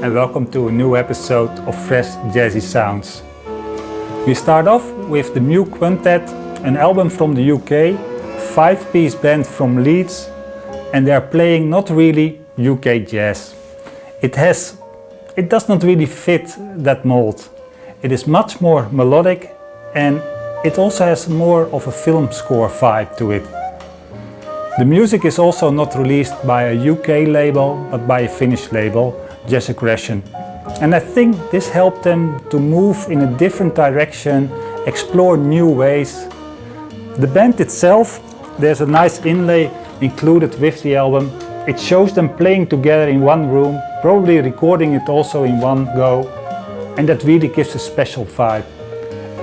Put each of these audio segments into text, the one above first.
and welcome to a new episode of Fresh Jazzy Sounds. We start off with the Mew Quintet, an album from the UK, 5-piece band from Leeds, and they are playing not really UK jazz. It does not really fit that mold. It is much more melodic and it also has more of a film score vibe to it. The music is also not released by a UK label, but by a Finnish label, Jazz Aggression. And I think this helped them to move in a different direction, explore new ways. The band itself, there's a nice inlay included with the album. It shows them playing together in one room, probably recording it also in one go, and that really gives a special vibe.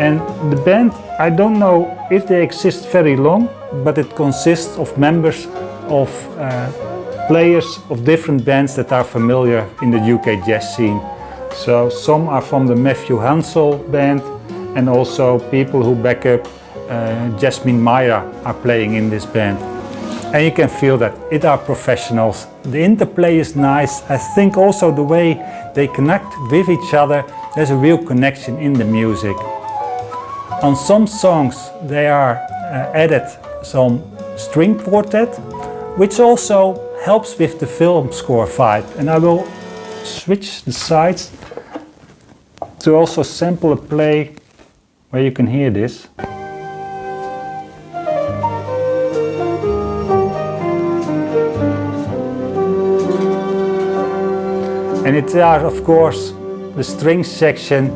And the band, I don't know if they exist very long, but it consists of members of players of different bands that are familiar in the UK jazz scene. So some are from the Matthew Hansel band, and also people who back up Jasmine Myra are playing in this band. And you can feel that it are professionals. The interplay is nice. I think also the way they connect with each other, there's a real connection in the music. On some songs they are added some string quartet, which also helps with the film score vibe. And I will switch the sides to also sample a play where you can hear this. And it are, of course, the string section.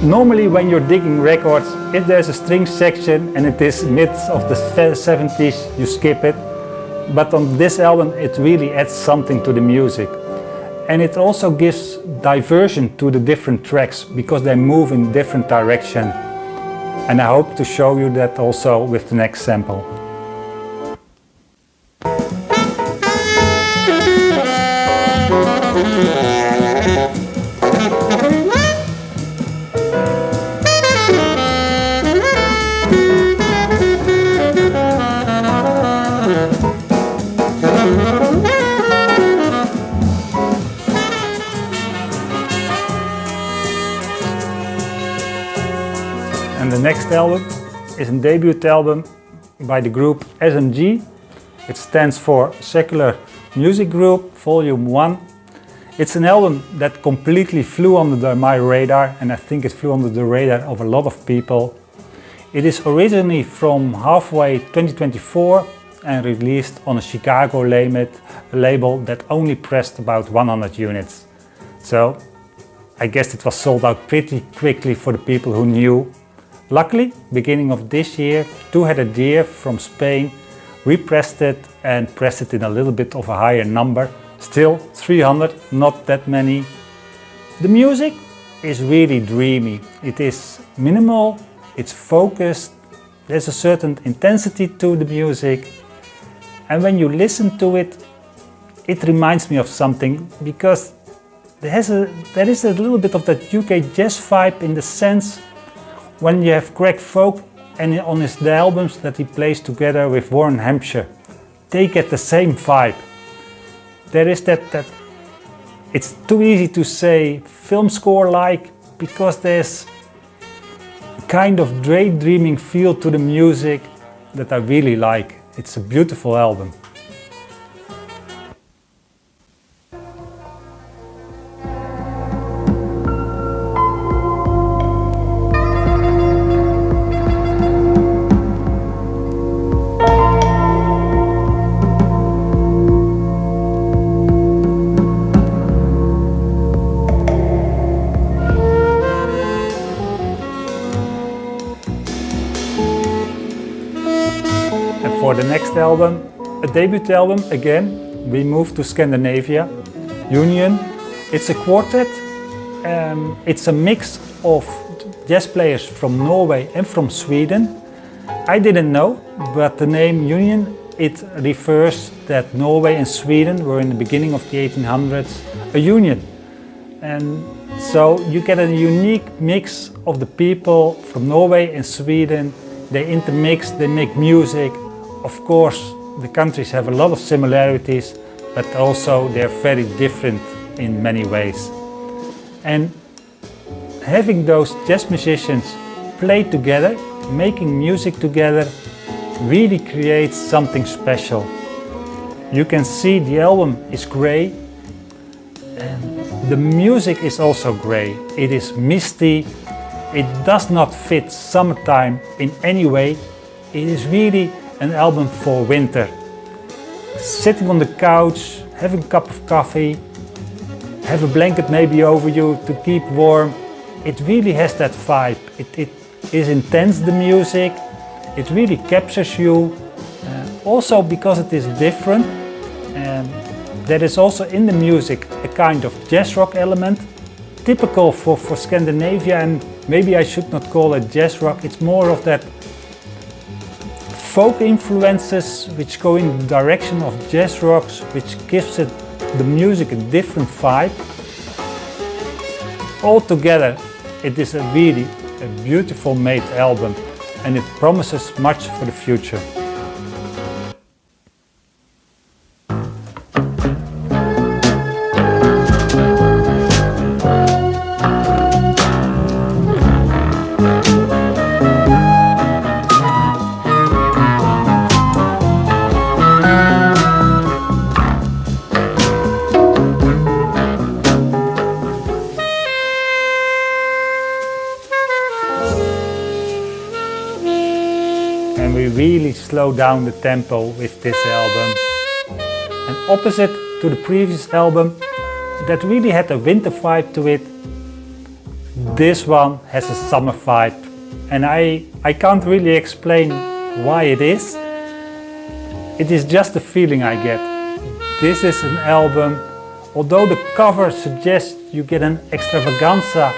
Normally when you're digging records, if there's a string section and it is mid of the 70s, you skip it. But on this album it really adds something to the music. And it also gives diversion to the different tracks because they move in different direction. And I hope to show you that also with the next sample. And the next album is a debut album by the group SMG. It stands for Secular Music Group, Volume 1. It's an album that completely flew under my radar, and I think it flew under the radar of a lot of people. It is originally from halfway 2024 and released on a Chicago label that only pressed about 100 units. So I guess it was sold out pretty quickly for the people who knew. Luckily, beginning of this year, Two-Headed Deer from Spain repressed it and pressed it in a little bit of a higher number. Still 300, not that many. The music is really dreamy. It is minimal, it's focused, there's a certain intensity to the music. And when you listen to it, it reminds me of something because there is a little bit of that UK jazz vibe in the sense when you have Greg Folk and on the albums that he plays together with Warren Hampshire, they get the same vibe. There is that it's too easy to say film score like, because there's a kind of daydreaming feel to the music that I really like. It's a beautiful album. For the next album, a debut album again, we move to Scandinavia, Union. It's a quartet, it's a mix of jazz players from Norway and from Sweden. I didn't know, but the name Union, it refers that Norway and Sweden were in the beginning of the 1800s a union. And so you get a unique mix of the people from Norway and Sweden. They intermix, they make music. Of course, the countries have a lot of similarities, but also they're very different in many ways. And having those jazz musicians play together, making music together, really creates something special. You can see the album is grey, and the music is also grey. It is misty, it does not fit summertime in any way. It is really an album for winter. Sitting on the couch, having a cup of coffee, have a blanket maybe over you to keep warm. It really has that vibe. It is intense, the music. It really captures you. Also because it is different. There is also in the music a kind of jazz rock element. Typical for Scandinavia, and maybe I should not call it jazz rock. It's more of that folk influences which go in the direction of jazz rocks, which gives it the music a different vibe. Altogether, it is really a beautiful made album, and it promises much for the future. And we really slow down the tempo with this album. And opposite to the previous album that really had a winter vibe to it, this one has a summer vibe. And I can't really explain why it is. It is just the feeling I get. This is an album, although the cover suggests you get an extravaganza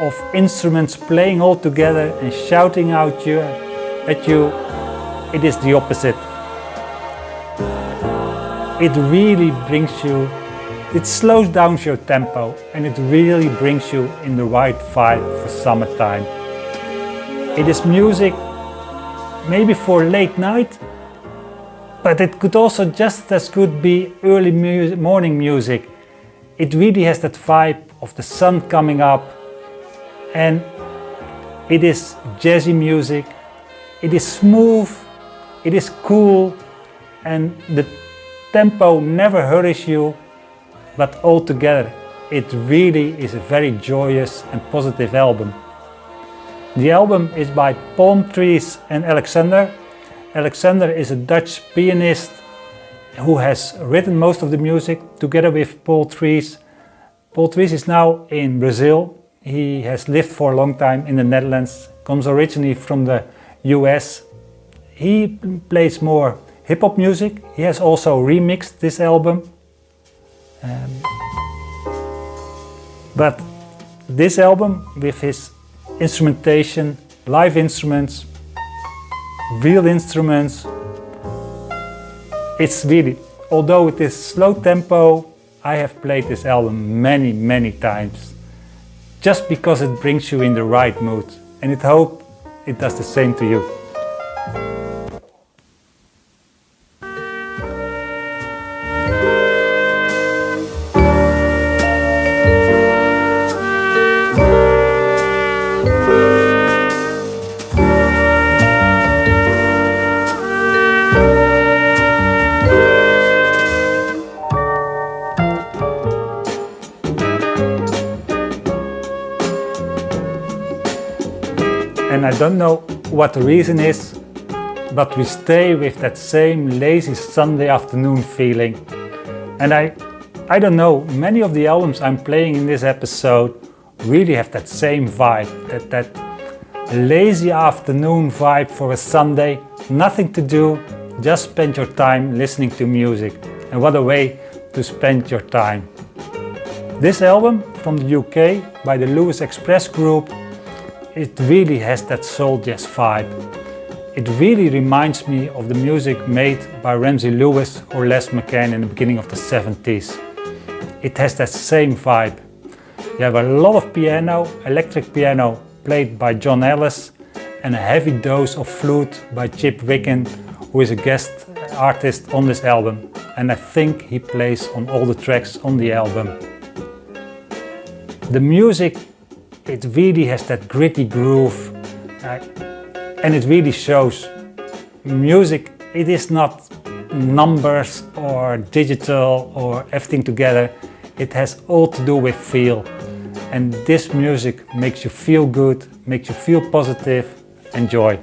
of instruments playing all together and shouting at you, it is the opposite. It really brings you, it slows down your tempo, and it really brings you in the right vibe for summertime. It is music maybe for late night, but it could also just as good be early morning music. It really has that vibe of the sun coming up, and it is jazzy music. It is smooth, it is cool, and the tempo never hurries you, but altogether it really is a very joyous and positive album. The album is by Palm Trees and Alexander. Alexander is a Dutch pianist who has written most of the music together with Paul Trees. Paul Trees is now in Brazil. He has lived for a long time in the Netherlands, comes originally from the US. He plays more hip-hop music. He has also remixed this album. But this album, with his instrumentation, live instruments, real instruments, it's really, although it is slow tempo, I have played this album many times, just because it brings you in the right mood, and I hope it does the same to you. And I don't know what the reason is, but we stay with that same lazy Sunday afternoon feeling. And I don't know, many of the albums I'm playing in this episode really have that same vibe, that lazy afternoon vibe for a Sunday, nothing to do, just spend your time listening to music. And what a way to spend your time. This album from the UK by the Lewis Express Group, it really has that soul jazz vibe. It really reminds me of the music made by Ramsey Lewis or Les McCann in the beginning of the 70s. It has that same vibe. You have a lot of piano, electric piano played by John Ellis, and a heavy dose of flute by Chip Wiggin, who is a guest artist on this album. And I think he plays on all the tracks on the album. The music, it really has that gritty groove, and it really shows. Music, it is not numbers or digital or everything together. It has all to do with feel. And this music makes you feel good, makes you feel positive. Enjoy.